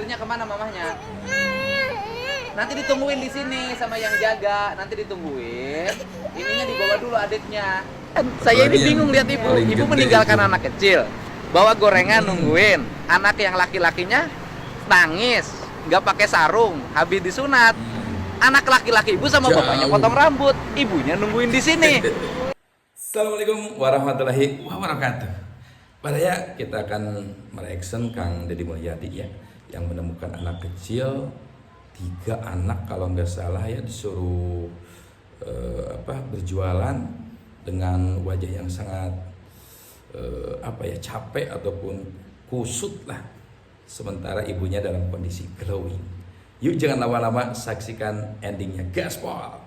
Ngidernya kemana mamahnya? Nanti ditungguin di sini sama yang jaga. Nanti ditungguin. Ininya dibawa dulu adiknya. Saya ini bingung lihat ibu. Ibu meninggalkan anak kecil, bawa gorengan nungguin. Anak yang laki-lakinya nangis, nggak pakai sarung, habis disunat. Anak laki-laki ibu sama bapaknya potong rambut, ibunya nungguin di sini. Assalamualaikum warahmatullahi wabarakatuh. Pada ya kita akan mereaction Kang Deddy Mulyadi ya, yang menemukan anak kecil 3 anak kalau nggak salah ya, disuruh berjualan dengan wajah yang sangat capek ataupun kusut lah, sementara ibunya dalam kondisi glowing. Yuk jangan lama-lama, saksikan endingnya, gaspol.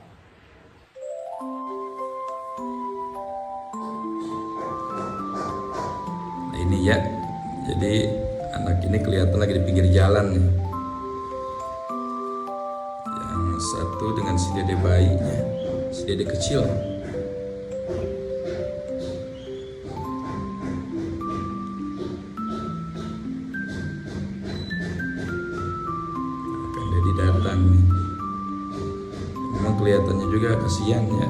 Nah ini ya, jadi anak ini kelihatan lagi di pinggir jalan nih. Yang satu dengan si dede bayinya, si dede kecil. Kang Deddy datang nih. Memang kelihatannya juga kasihan ya.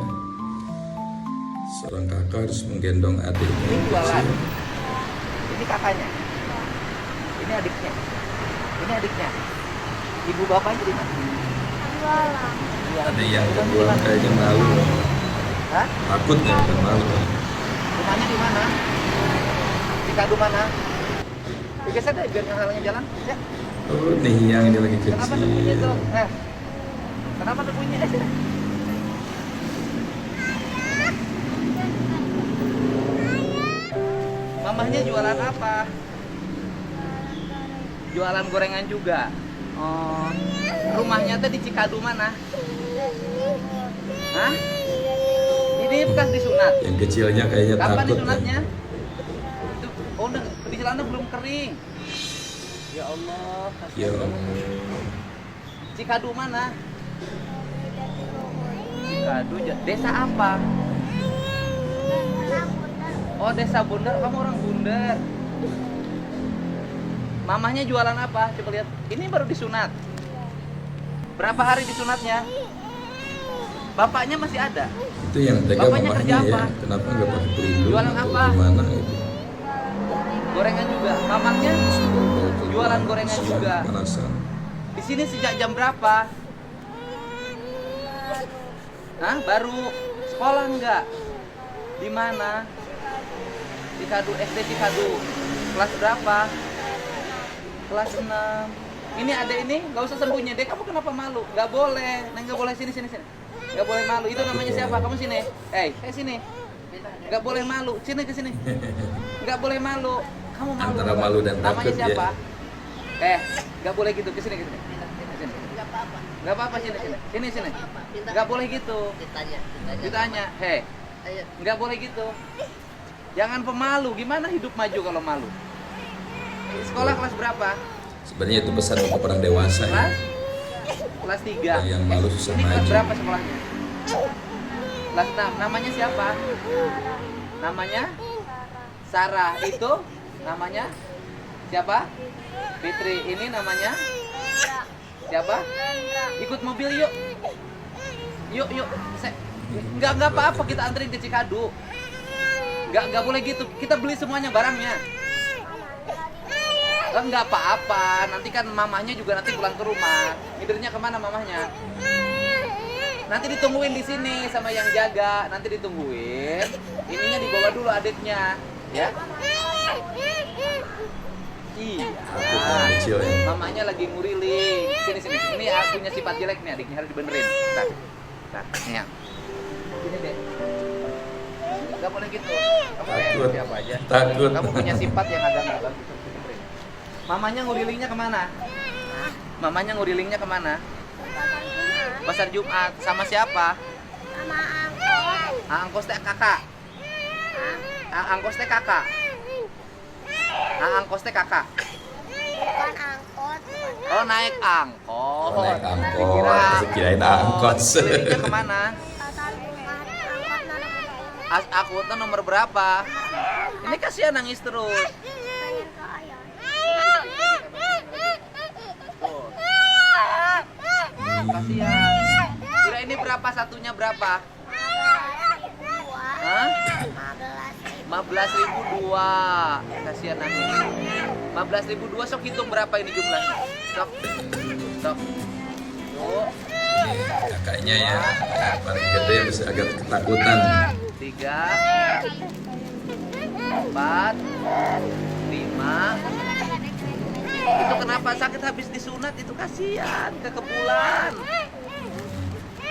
Seorang kakak harus menggendong adiknya yang kecil. Ini kakaknya, ini adiknya, ini adiknya. Ibu bapaknya di mana? Ada yang kedua kayaknya malu. Hah? Takut ya, bukan malu. Rumahnya di mana? Di kadu mana? Geser deh biar nggak jalan. Ya. Oh nih yang ini lagi kecil. Kenapa nungguinnya tuh? Kenapa nungguinnya? Sini. Mamahnya jualan apa? Jualan gorengan juga. Oh, rumahnya tuh di Cikadu mana? Hah? Ini bekas disunat. Yang kecilnya kayaknya Kapan takut disunatnya? ya. Itu, oh, di celana belum kering. Ya Allah. Ya. Cikadu mana? Cikadu, desa apa? Oh, desa Bundar. Kamu orang Bundar. Mamahnya jualan apa? Coba lihat. Ini baru disunat. Berapa hari disunatnya? Bapaknya masih ada. Itu yang tega Bapaknya mamahnya kerja apa? ya. Kenapa nggak pakai pelindung? Jualan atau apa? Gimana gitu? Gorengan juga. Mamahnya jualan gorengan siang juga. Panasan. Di sini sejak jam berapa? Hah? Baru sekolah enggak? Di mana? Cikadu, SD Cikadu. Kelas berapa? Kelas 6. Ini ada ini, nggak usah sembunyi deh. Kamu kenapa malu? Nggak boleh. Neng nggak boleh sini. Nggak boleh malu. Itu namanya siapa? Kamu sini. Sini. Nggak boleh malu. Sini ke sini. Nggak boleh malu. Kamu malu. Antara malu dan namanya takut siapa? ya. Nggak boleh gitu. Ke sini. Nggak apa-apa sini. Nggak boleh gitu. Ditanya. Nggak boleh gitu. Jangan pemalu. Gimana hidup maju kalau malu? Sekolah kelas berapa? Sebenarnya itu pesan untuk orang dewasa ya. Kelas 3. Yang malu susah Ini kelas maju. berapa sekolahnya? Kelas 6. Namanya siapa? Namanya Sarah. Itu namanya siapa? Fitri. Ini namanya siapa? Ikut mobil yuk. Yuk. Enggak apa-apa, kita anterin ke Cikadu. Enggak boleh gitu. Kita beli semuanya barangnya. Enggak apa-apa, nanti kan mamahnya juga nanti pulang ke rumah. Ngidernya kemana mamahnya? Nanti ditungguin di sini sama yang jaga. Nanti ditungguin. Ininya dibawa dulu adiknya, ya. Iya. Kecil ya. Mamanya lagi nguriling. Sini. Ini punya sifat jelek nih, adiknya harus dibenerin. Nah, ya. Sini deh. Enggak boleh gitu. Kamu kayak siapa aja. Takut. Kamu punya sifat yang agak nggak bagus. Mamanya ngurilingnya kemana? Mamanya ngurilingnya kemana? Pasar Jumat. Sama siapa? Sama angkot. Angkos teh kakak. Angkos teh kakak. Angkos teh kakak. Bukan angkot. Oh, naik angkot. Oh, naik angkot. Dikira Kirain angkot. Ngurilingnya kemana? Pasar Jumat. Angkot nomor Angkotnya nomor berapa? Ini kasihan nangis terus. pengen ke ayah. berapa satunya berapa? 15.002. Hah? 15.000. 15.002. Kasihan nangis. 15.002 sok hitung berapa ini jumlahnya? Sok. Sok. Tuh. Kakaknya ya, paling gede bisa agak ketakutan. 3 4 5. Itu kenapa sakit habis disunat itu kasihan ke kebulan.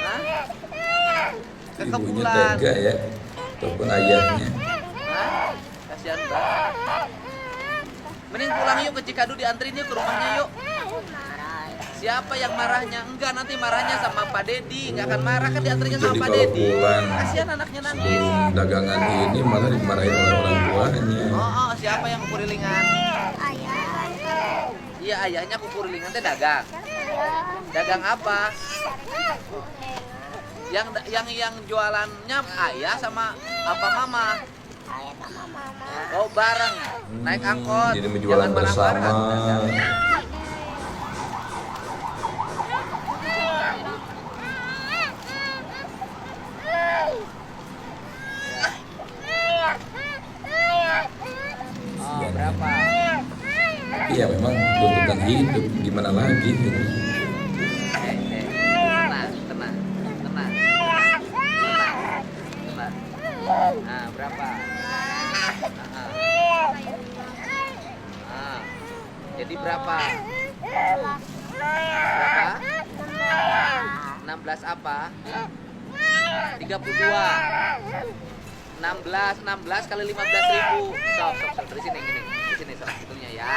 Hah? Ke Ibunya kebulan. tega ya, ataupun ayahnya. Hah? Kasihan banget. Mending pulang yuk ke Cikadu, dianterin yuk ke rumahnya yuk. Marah. Siapa yang marahnya? Enggak, nanti marahnya sama Pak Dedi. Enggak akan marah kan, dianterin sama Jadi Pak kalau Dedi. pulang Kasihan anaknya nangis. sebelum dagangan ini malah dimarahin oleh orang tuanya. Oh, siapa yang kupurilingan? Ayah. Iya, ayahnya kupurilingan teh dagang. Dagang apa? Yang jualannya ayah sama apa mama? Ayah sama mama. Oh, bareng. Naik angkot. Jadi menjualan Jangan marah-marah. bersama. Oh, berapa? Iya memang tuntutan hidup, gimana lagi gitu. Tenang, tenang, tenang, tenang, tenang. Nah, berapa? Nah, jadi berapa? Berapa? 16 apa? 32. 16 kali 15.000. Sok, dari sini gini. Di sini sok hitungnya ya.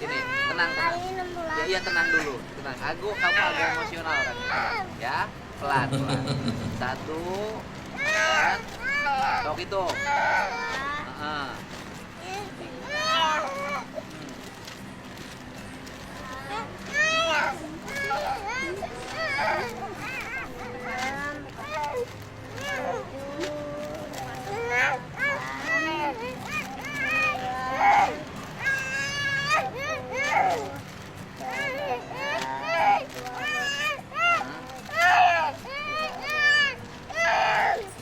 Sini, tenang. Ya, iya tenang dulu. Tenang. Kamu agak emosional kan. Ya, pelan. 1 dan sok itu. Heeh.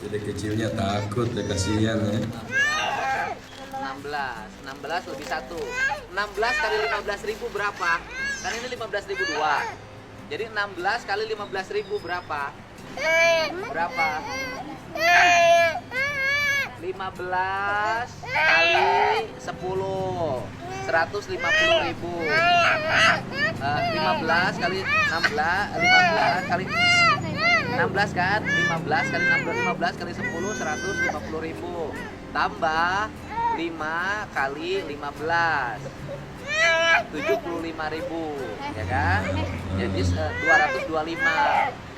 Jadi kecilnya takut ya, kasihan ya. 16 lebih 1. 16 kali 15.000 berapa? Kan ini 15.002. Jadi 16 kali 15.000 berapa? Berapa? 15 kali 10 150.000. 15 kali 15 kali 16 kan? 15 kali 15 kali 10 150.000. Tambah 5 kali 15 75.000, ya kan? Jadi 225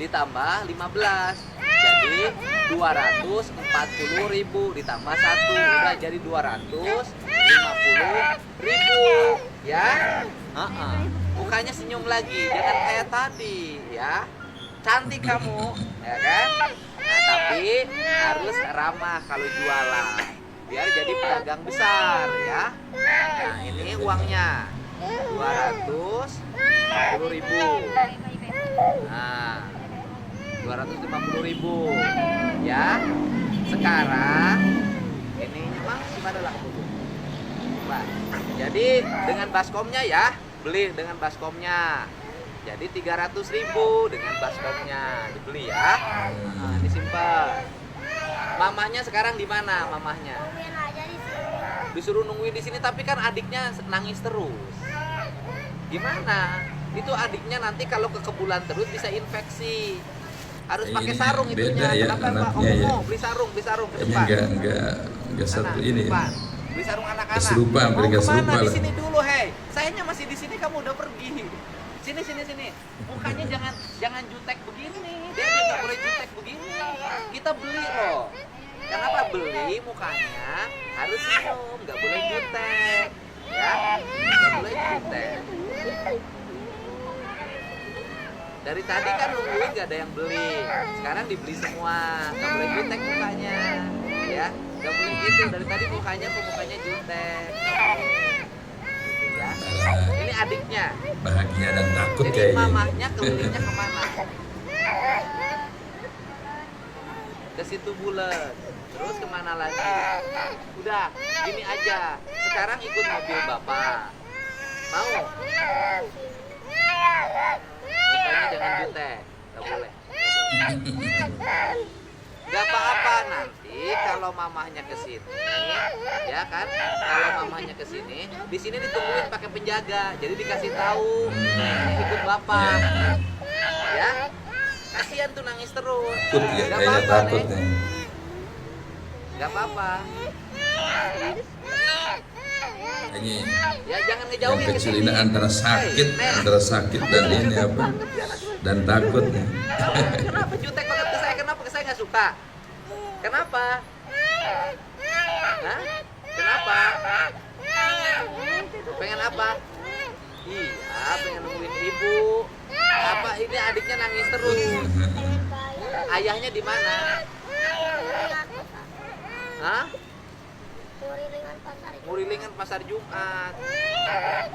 ditambah 15 jadi 240.000 ditambah 1 udah jadi 250.000 ya. Mukanya senyum lagi, jangan kayak tadi ya. Cantik kamu, ya kan? Nah, tapi harus ramah kalau jualan biar jadi pedagang besar ya. Nah, ini uangnya 250.000. Nah, 250.000 ya. Sekarang ini memang gimana lah kamu? Coba. Jadi dengan baskomnya ya, beli dengan baskomnya. Jadi 300.000 dengan baskomnya dibeli ya. Nah, disimpan. Mamahnya sekarang di mana mamahnya? Nungguin aja di sini. Disuruh nungguin di sini tapi kan adiknya nangis terus. Gimana? Itu adiknya nanti kalau ke kebulan terus bisa infeksi. Harus pakai Ini sarung itunya. beda ya, Kenapa Pak? anaknya ya. Beli sarung ke Kayaknya depan. enggak satu Sana, ini ya. depan. Beli sarung anak-anak. Keserupan, hampir Mau keserupan kemana? Di lah. sini dulu, hei. Sayanya masih di sini, kamu udah pergi. Sini. Mukanya jangan jutek begini. Dia nggak boleh jutek begini. Kita beli loh. Kenapa beli mukanya harus senyum, nggak boleh jutek. Ya, nggak boleh jutek. Dari tadi kan nungguin nggak ada yang beli. Sekarang dibeli semua. Nggak boleh jutek mukanya. Ya, nggak boleh gitu. Dari tadi mukanya jutek. Ya. Ini adiknya. Bahagia dan takut Jadi kayaknya. mamahnya kelilingnya kemana? ke situ bulat. Terus kemana lagi? Udah, gini aja. Sekarang ikut mobil bapak. Mau? Mukanya jangan jutek, nggak boleh. Gak apa-apa nanti kalau mamahnya kesini, ya kan? Kalau mamahnya kesini, di sini ditungguin pakai penjaga. Jadi dikasih tahu, ikut bapak, ya. Kasihan tuh nangis terus. Takut ya, Gak kayaknya apa-apa, takut Nek. nih. Gak apa-apa. Ini Ya jangan yang ngejauhin kecil kesini. ini antara sakit dan ini apa? Dan takut nih. Kenapa jutek banget ke saya? Kenapa ke saya nggak suka? Kenapa? Hah? Kenapa? Pengen apa? Iya, pengen nungguin ibu. Apa ini adiknya nangis terus? Ayahnya di mana? Hah? Murilingan pasar. Murilingan pasar Jumat.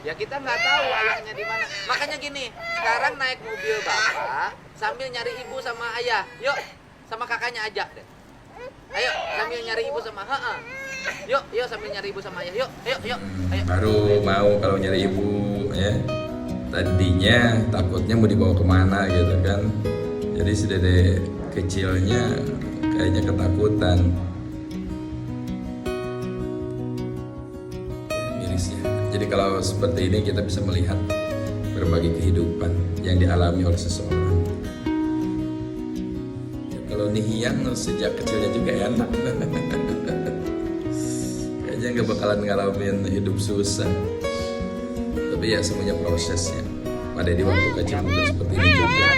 Ya kita nggak tahu ayahnya di mana. Makanya gini, sekarang naik mobil bapak sambil nyari ibu sama ayah. Yuk, sama kakaknya ajak deh. Ayo, sambil nyari ibu sama Yuk, sambil nyari ibu sama ayah. Yuk, ayo. Baru mau kalau nyari ibu ya. Tadinya takutnya mau dibawa kemana gitu kan. Jadi si dede kecilnya kayaknya ketakutan. Mirisnya. Jadi kalau seperti ini kita bisa melihat berbagai kehidupan yang dialami oleh seseorang. Ya, kalau Nihian sejak kecilnya juga enak. Kayaknya nggak bakalan ngalamin hidup susah. Tapi ya semuanya prosesnya. Pada di waktu kecil mungkin seperti ini juga.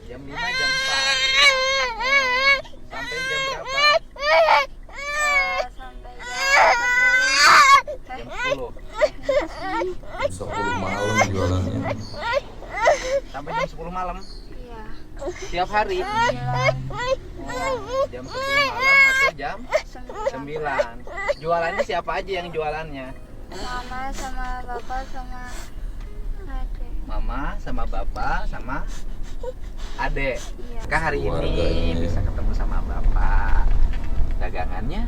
Jam 5, jam 4. Sampai jam berapa? Sampai Jam 10. 10 malam jualannya. Sampai jam 10 malam. Iya. Tiap hari. Jam 10 malam atau jam 9. Jualannya siapa aja yang jualannya? Mama sama bapak sama adik. Mama sama bapak sama adek. Iya. Kak hari ini Keluarganya. bisa ketemu sama bapak. Dagangannya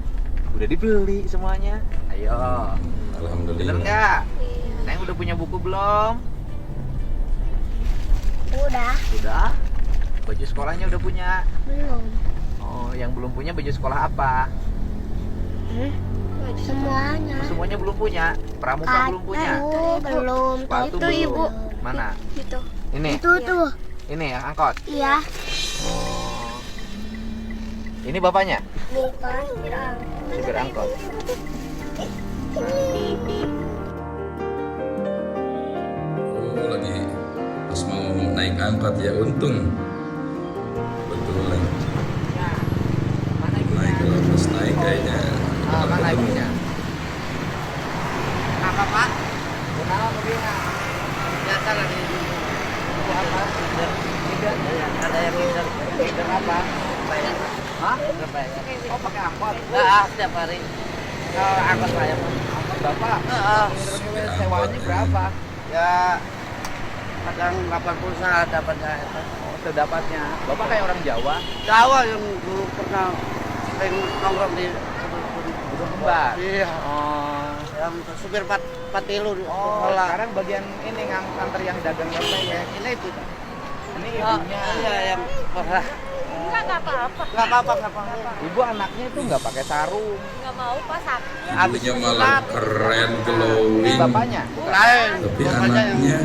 udah dibeli semuanya. Ayo. Bener Alhamdulillah. nggak? Iya. Saya udah punya buku belum? Udah. Sudah. Baju sekolahnya udah punya. Belum. Oh, yang belum punya baju sekolah apa? Semuanya. Semuanya belum punya. Pramuka belum punya. Belum. Sepatu Itu belum. ibu. Mana? Itu. Ini. Itu tuh. Ini yang angkot. Iya. Oh. Ini bapaknya? Bukan. Supir angkot. Oh, lagi pas mau naik angkot ya untung. Betulan Ya. Mana naik kalau pas naik kayaknya bakal mana ketemu. ibunya? Apa pak? Kenapa mobilnya? Nyata lagi. Ibu apa? Leader. Ada yang leader. Leader apa? Bayar. Hah? Bayar. Oh pakai angkot? Enggak, setiap hari. Kalau angkot saya angkot bapak. Sewanya berapa? Ya kadang 80 dapatnya itu. Oh, sedapatnya. Bapak kayak orang Jawa. Jawa yang dulu pernah sering nongkrong di Gunung Kembar. iya Oh. yang supir patilu Oh, sekolah. sekarang bagian ini nganter yang dagang ya. Ini itu Ini oh, ibunya. iya yang pernah Enggak apa-apa. nggak apa-apa Ibu anaknya itu nggak pakai sarung. Enggak mau pas sakit. Ibunya malah keren glowing. Bapaknya. lain Tapi bapaknya yang anaknya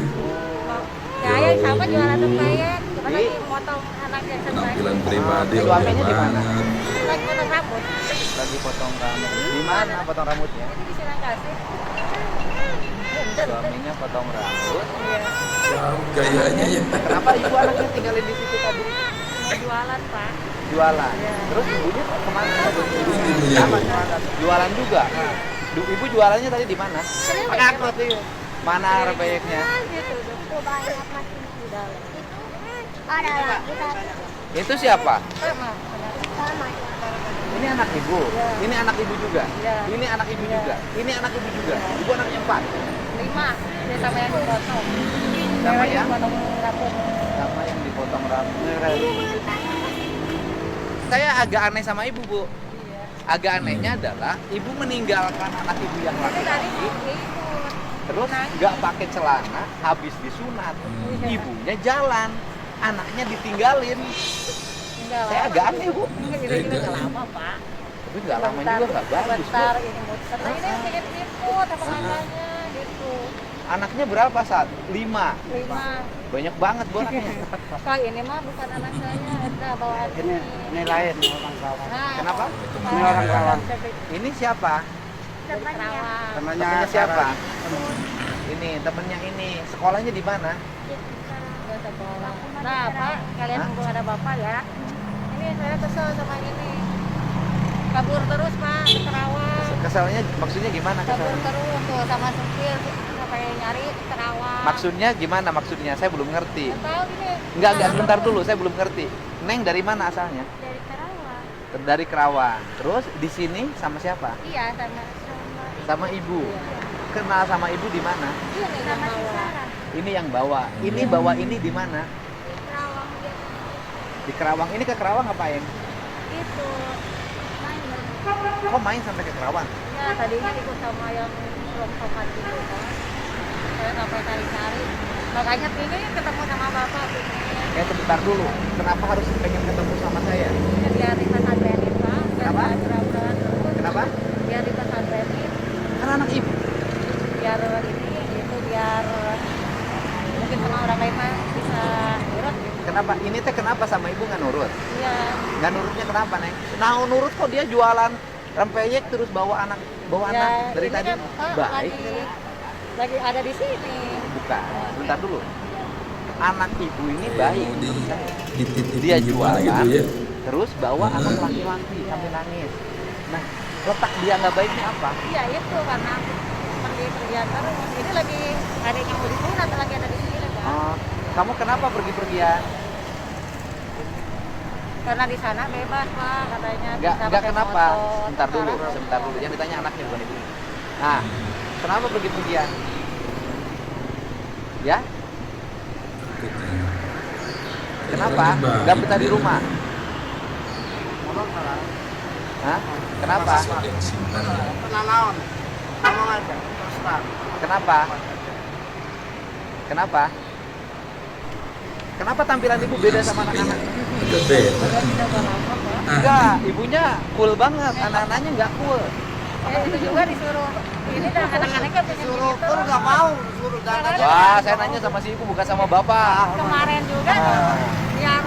Ya, yang sama jualan pempek. Gimana Di- nih motong anak yang penampilan pribadi oke Suaminya di mana? banget. Lagi potong rambut. Lagi potong rambut. Di mana potong rambutnya? Jadi di Sinangkasih. Suaminya potong rambut. Wow, gayanya ya. Kenapa ibu anaknya tinggalin di situ tadi? Jualan, Pak. Jualan. Terus ibunya kemana? Ibunya Sama, Bu. jualan juga. Ibu jualannya tadi di mana? pakai angkot itu. Mana rebeknya? Gitu, udah banyak masih di dalam. Ada lagi tadi. Itu siapa? Sama. Ini anak ibu. Ini anak ibu juga. Iya. Ini anak ibu juga. Ini anak ibu juga. Ibu anaknya 4. 5. Dia sama yang dipotong. Sama Mereka yang potong rambut. sama yang dipotong rambut. Saya agak aneh sama ibu, Bu. Agak anehnya adalah ibu meninggalkan anak ibu yang Itu tadi laki-laki, ikut. terus nggak pakai celana, habis disunat, ibunya jalan, anaknya ditinggalin. Enggak Saya lama. agak aneh, Bu. Ini juga nggak lama, Pak. Tapi nggak lama juga nggak bagus, Bu. Bentar ini muter. Ini pengen ikut apa katanya gitu. Anaknya berapa saat? 5. 5. Banyak banget, Bu, anaknya. Kak ini mah bukan anak saya, ada bawaan Ini lain orang kawan. Nah, Kenapa? Ini orang kawan. Ini siapa? Temannya. Temannya Temennya siapa? Sarah. Ini temennya ini. Sekolahnya di mana? Nggak sekolah. Nah, Pak, kalian Hah? tunggu ada Bapak ya. Ini saya kesel sama ini. Kabur terus, Pak, ke Kerawang. Keselnya maksudnya gimana Kabur keselnya? terus tuh sama supir sampai nyari ke Kerawang. Maksudnya gimana maksudnya? Saya belum ngerti. Nggak tahu ini. Enggak, sebentar dulu, saya belum ngerti. Neng dari mana asalnya? Dari Kerawang. Dari Kerawang. Terus di sini sama siapa? Iya, sama Sama ibu. Kenal sama ibu di mana? Iya, sama si Sarah. Ini yang bawa. Ini bawa ini di mana? Di Kerawang dia. Di Kerawang. Ini ke Kerawang ngapain? Itu main. Kok main sampai ke Kerawang? Ya, tadinya ikut sama yang belum sopan gitu kan. Saya sampai cari-cari. Makanya ini ketemu sama Bapak ini. Sebentar dulu. Kenapa harus pengen ketemu sama saya? Biar dipesantrenin, Pak. Kenapa? Berbulan terus. Kenapa? Biar dipesantrenin. Kan anak ibu. Biar ini gitu, biar mungkin sama orang lain mah bisa nurut gitu. Kenapa? Ini teh kenapa sama ibu nggak nurut? Iya. Nggak nurutnya kenapa, Neng? Nah, nurut kok dia jualan rempeyek terus bawa anak dari ini tadi kan, baik. lagi ada di sini. Bukan. Sebentar dulu. Anak ibu ini baik. Di titik Dia gimana jualan, gitu ya. terus bawa anak laki-laki sampai nangis. Nah, letak dia nggak baiknya apa? Iya itu karena pergi-pergian terus. Ini lagi adiknya mau disunat, lagi ada di sini kan. Oh, kamu kenapa pergi-pergian? Karena di sana bebas, Pak, katanya bisa Enggak pakai kenapa? motor. Sebentar dulu. Yang ditanya anaknya bukan ibu. Nah, kenapa pergi-pergian? Ya? Kenapa? Nggak betah di rumah? Ngomong salah. Hah? Kenapa? Sesuatu yang simpan. Tenang naon. Ngomong aja. Terus terang. Kenapa? Kenapa? Kenapa tampilan ibu beda sama anak-anak? Agak beda. Tidak berapa, Pak. Enggak, ibunya cool banget, anak-anaknya nggak cool. Itu juga disuruh ini dan anak-anaknya pengen Suruh gitu. tur nggak mau. Suruh jangan aja. Wah, saya nanya sama si ibu bukan sama bapak. Kemarin juga Ah. biar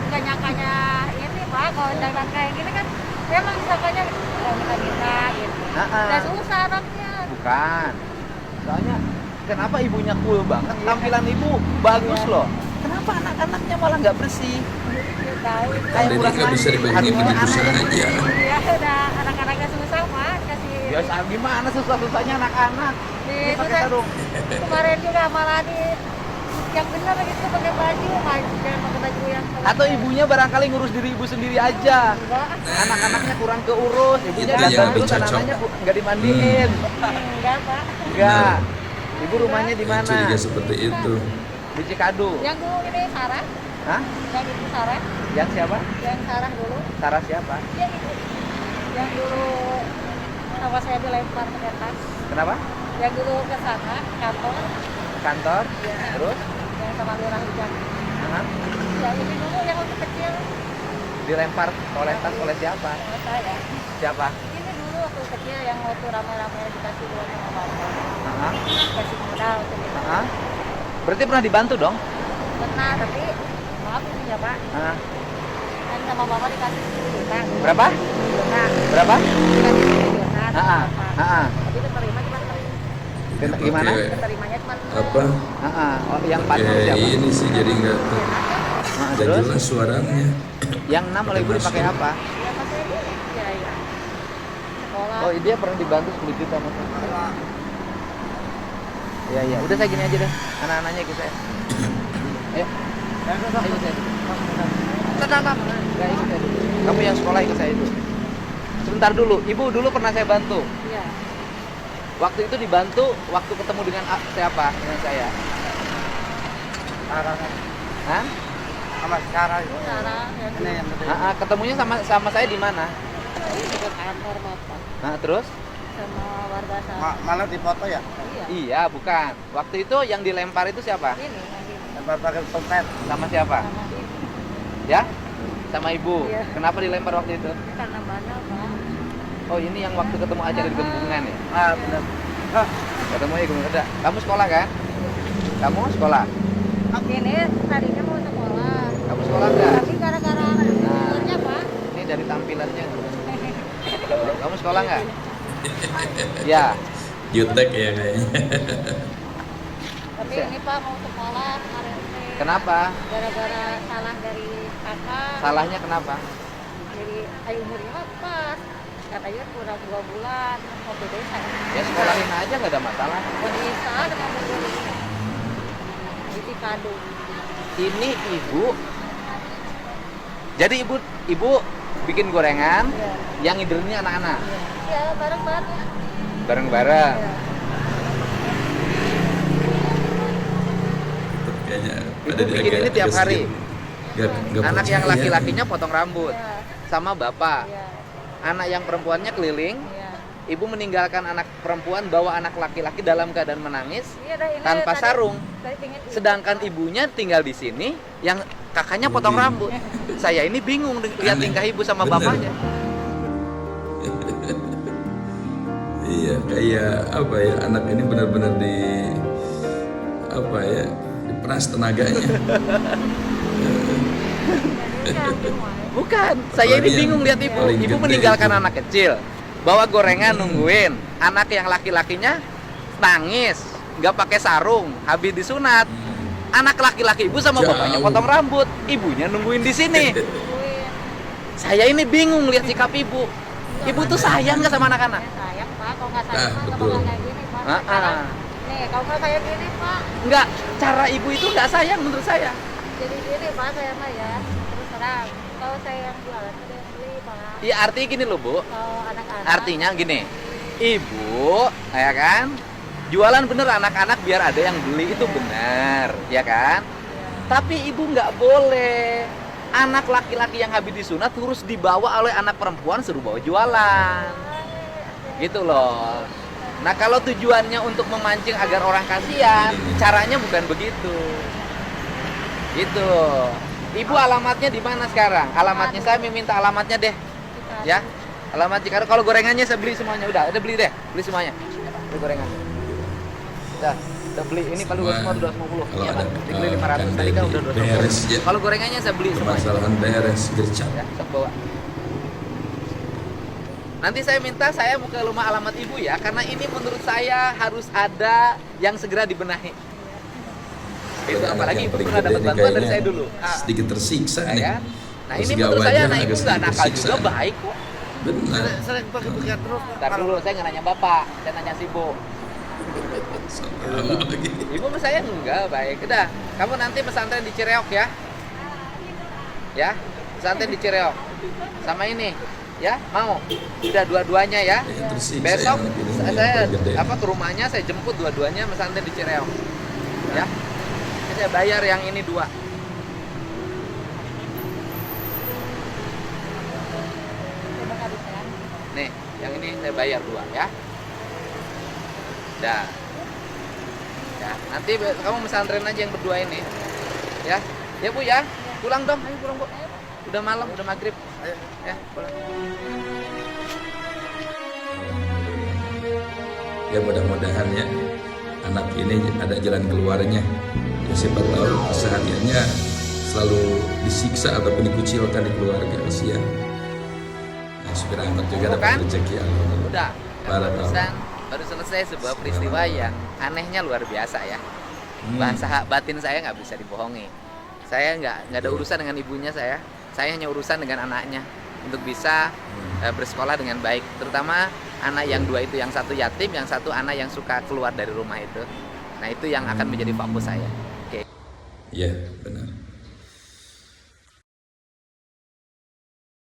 nggak nyangkanya ini, Pak, kalau jalan kayak gini kan memang disangkanya kita gitu. Udah susah anaknya. Bukan. Soalnya kenapa ibunya cool banget? Tampilan ibu bagus loh. Kenapa anak-anaknya malah nggak bersih? Tahu itu. Jadi nggak bisa dibohongi begitu saja. Iya, udah anak-anaknya susah, Pak, kasih. Ya gimana susah-susahnya anak-anak? Ini Itu pakai kan sarung. kemarin juga malah di yang benar gitu pakai baju, jangan pakai baju yang Atau ibunya barangkali ngurus diri ibu sendiri aja. enggak, Anak-anaknya kurang keurus, ibunya Itu dandan yang terus dicocok. anak-anaknya nggak dimandiin. enggak, Pak. Enggak. Ibu rumahnya di mana? Curiga seperti itu. Di Cikadu. Yang dulu ini Sarah, Hah? yang ibu Sarah, Yang siapa? yang Sarah dulu, Sarah siapa? yang ibu, yang dulu sama saya dilempar ke atas, Kenapa? yang dulu ke sana kantor, Kantor. ya. Terus? Yang sama lurah hujan. Hah? Ya ini dulu yang waktu kecil, Dilempar oleh tas oleh siapa? sama saya. Siapa? Ini dulu waktu kecil yang waktu ramai-ramai dikasih uang sama bapak, Hah? kasih modal untuk gitu. Hah? Berarti pernah dibantu dong? Pernah, tapi maaf ini ya Pak, Hah? kan sama bapak dikasih 10 juta. Berapa? 10 juta. Berapa? Dikasih 10 juta sama Ah, bapak. ah. Tapi diterima cuma Gimana? Pakai Diterimanya cuma apa? Oh, yang 4 Kayak siapa? ini sih jadi nggak Terus? jelas suaranya. Yang 6 oleh ibu dipakai apa? ya pakai ini. Ya, ya. Sekolah. Oh, dia pernah dibantu 10 juta mas. Iya, iya. Udah saya gini aja deh. Anak-anaknya ikut saya. Ayo. Ayo ikut saya. Tenang. Enggak ikut saya dulu. Kamu yang sekolah ikut saya itu. Sebentar dulu. Ibu dulu pernah saya bantu. Iya. Waktu itu dibantu waktu ketemu dengan siapa? Dengan saya. Sarah. Hah? Sama Sarah itu. Sarah, ya. Ini yang penting. Ketemunya sama saya di mana? Ini ke kantor bapak Terus? sama warga sana. Malah di foto ya? Iya. Iya, bukan. Waktu itu yang dilempar itu siapa? Ini lagi Lempar pakai dompet. Sama siapa? sama ibu. Ya? Sama ibu. Iya. Kenapa dilempar waktu itu? Karena bandel pak. Oh, ini yang waktu ketemu acara di Gembungan ya? Ah, benar. Ah, Ketemu di Gembungan. Udah. Kamu sekolah kan? Kamu sekolah? Ini tadinya mau sekolah. Kamu sekolah enggak? Tapi gara-gara umurnya pak. Ini dari tampilannya. Kamu sekolah nggak? Ya. Jutek ya kayaknya. Tapi ini pak mau sekolah kemarin teh. Kenapa? Gara-gara salah dari kakak. Salahnya kenapa? Jadi umurnya mah pas. Katanya kurang 2 bulan. Waktu itu saya. Ya sekolahin aja nggak ada masalah. Bisa dengan menjadi di Cikadu. Ini ibu. Jadi ibu bikin gorengan, Iya. yang ngidernya anak-anak. Iya, bareng-bareng. Bareng-bareng. Iya. Kayaknya Ibu bikin ini tiap hari. Anak yang laki-lakinya potong rambut Iya. sama bapak. Iya. Anak yang perempuannya keliling. Iya. Ibu meninggalkan anak perempuan, bawa anak laki-laki dalam keadaan menangis Iya, dah, ini tanpa tadi- sarung. tadi pengen ibu. Sedangkan ibunya tinggal di sini, yang kakaknya potong rambut. Saya ini bingung lihat Aneh. tingkah ibu sama Bener. bapaknya. Iya, kayak apa ya, anak ini benar-benar di apa ya, diperas tenaganya. Bukan, saya ini Apalagi bingung yang lihat ibu. paling Ibu gede meninggalkan itu. anak kecil, bawa gorengan nungguin. Anak yang laki-lakinya nangis, nggak pakai sarung, habis disunat. Anak laki-laki ibu sama Jauh. bapaknya potong rambut, ibunya nungguin di sini. Nungguin. Saya ini bingung lihat sikap ibu. Ibu tuh sayang nggak sama anak-anak? Ya, sayang pak, kalau nggak sayang Nah, mah nggak betul. bakal kayak gini pak. Ah, Sekarang, ah. nih kalau nggak kayak gini pak, Nggak, cara ibu itu nggak sayang menurut saya. jadi gini pak saya mah ya. Terus terang, kalau saya yang jualan ada yang beli pak. Iya, artinya gini loh bu. Kalau anak-anak. Artinya gini, ibu, ya kan, jualan bener anak-anak biar ada yang beli itu benar, ya kan? Tapi ibu nggak boleh anak laki-laki yang habis disunat terus dibawa oleh anak perempuan suruh bawa jualan, gitu loh. Nah kalau tujuannya untuk memancing agar orang kasihan, caranya bukan begitu, gitu. Ibu alamatnya di mana sekarang? Alamatnya saya minta alamatnya deh, ya. Alamat Cikarang. Kalau gorengannya saya beli semuanya, udah beli deh, beli semuanya. Beli gorengan. Udah beli. Ini paling semua udah 250. Kalau Iya, ada Pak. Dibeli 500 kan tadi kan udah beres 250. ya. Kalau gorengannya saya beli semuanya. Permasalahan beres gercep. Ya, sok bawa. Nanti saya minta saya mau ke rumah alamat ibu ya, karena ini menurut saya harus ada yang segera dibenahi. Itu Anak apalagi yang ibu paling pernah gede dapat ini bantuan dari kayaknya saya dulu. sedikit tersiksa Ya nih. kan? Nah Terus ini menurut saya gawajnya anak ibu agak nggak sedikit nakal tersiksa juga, nih. baik kok. Benar. Sering pakai begitu terus. Ntar dulu, saya nggak nanya bapak, saya nanya si ibu. Sama lagi. Ibu sama saya enggak, baik. Udah, kamu nanti pesantren di Cireok ya. Ya, pesantren di Cireok. Sama ini, ya, mau. Udah dua-duanya ya. Ya, tersiksa Besok ya, anak ini, saya yang gede. ke rumahnya, saya jemput dua-duanya pesantren di Cireok. Ya. Saya bayar yang ini 2. Coba habis ya. Nih, yang ini saya bayar 2 ya. Dah. Ya, nanti kamu pesantren aja yang berdua ini. Ya. Ya Bu ya. Pulang dong, ayo pulang Bu. Udah malam, udah maghrib. Ayo. Ya, pulang. Ya mudah-mudahan ya anak ini ada jalan keluarnya. Ya, siapa tahu kesehariannya selalu disiksa ataupun dikucilkan di keluarga, kasihan. Nah, supir angkot juga Bukan? dapat rezeki alhamdulillah. Udah. Baru tahu. Baru selesai sebuah peristiwa yang anehnya luar biasa ya. Bahasa batin saya nggak bisa dibohongi. Saya nggak ada urusan dengan ibunya saya. Saya hanya urusan dengan anaknya untuk bisa bersekolah dengan baik. Terutama anak yang 2 itu, yang satu yatim, yang satu anak yang suka keluar dari rumah itu. Nah itu yang akan menjadi fokus saya. Oke. Iya, benar.